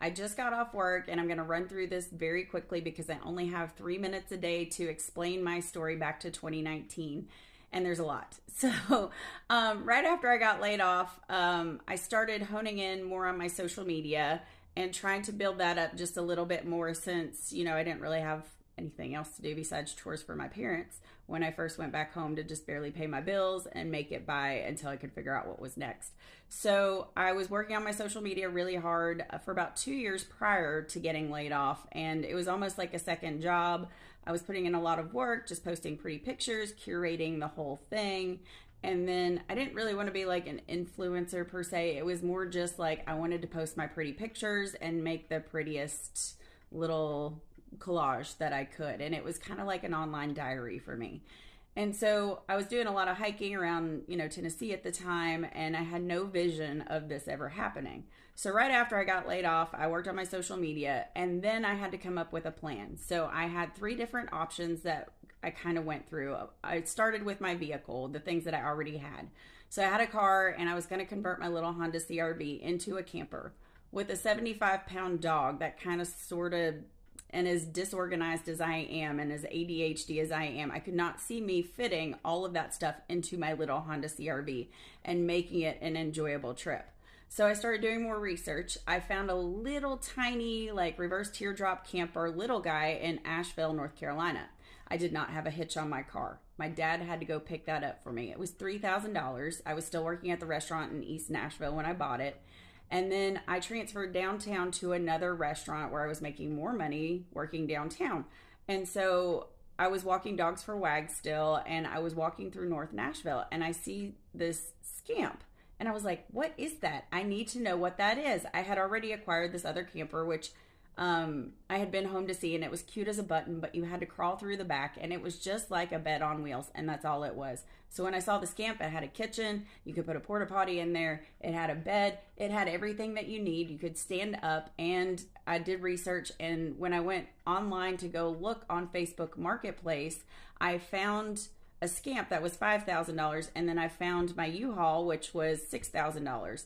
I just got off work and I'm going to run through this very quickly because I only have 3 minutes a day to explain my story back to 2019. And there's a lot. So, right after I got laid off, I started honing in more on my social media and trying to build that up just a little bit more since, I didn't really have anything else to do besides chores for my parents when I first went back home to just barely pay my bills and make it by until I could figure out what was next. So I was working on my social media really hard for about 2 years prior to getting laid off, and it was almost like a second job. I was putting in a lot of work, just posting pretty pictures, curating the whole thing. And then I didn't really want to be like an influencer per se. It was more just like I wanted to post my pretty pictures and make the prettiest little collage that I could. And it was kind of like an online diary for me. And so I was doing a lot of hiking around, Tennessee at the time, and I had no vision of this ever happening. So right after I got laid off, I worked on my social media, and then I had to come up with a plan. So I had 3 different options that I kind of went through. I started with my vehicle, the things that I already had. So I had a car, and I was going to convert my little Honda CRV into a camper with a 75-pound dog that kind of sort of, and as disorganized as I am and as ADHD as I am, I could not see me fitting all of that stuff into my little Honda CRV and making it an enjoyable trip. So I started doing more research. I found a little tiny, like reverse teardrop camper little guy in Asheville, North Carolina. I did not have a hitch on my car. My dad had to go pick that up for me. It was $3,000. I was still working at the restaurant in East Nashville when I bought it. And then I transferred downtown to another restaurant where I was making more money working downtown. And so I was walking dogs for Wags still, and I was walking through North Nashville, and I see this Scamp. And I was like, what is that? I need to know what that is. I had already acquired this other camper, which I had been home to see, and it was cute as a button, but you had to crawl through the back, and it was just like a bed on wheels, and that's all it was. So when I saw the Scamp, it had a kitchen, you could put a porta potty in there, it had a bed, it had everything that you need, you could stand up, and I did research, and when I went online to go look on Facebook Marketplace, I found a Scamp that was $5,000, and then I found my U-Haul, which was $6,000.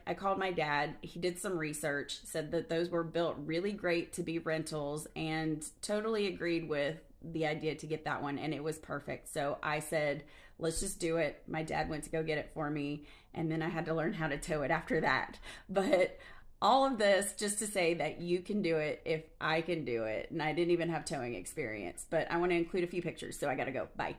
I called my dad. He did some research, said that those were built really great to be rentals, and totally agreed with the idea to get that one, and it was perfect. So I said, let's just do it. My dad went to go get it for me, and then I had to learn how to tow it after that. But all of this just to say that you can do it if I can do it, and I didn't even have towing experience. But I want to include a few pictures, so I got to go. Bye.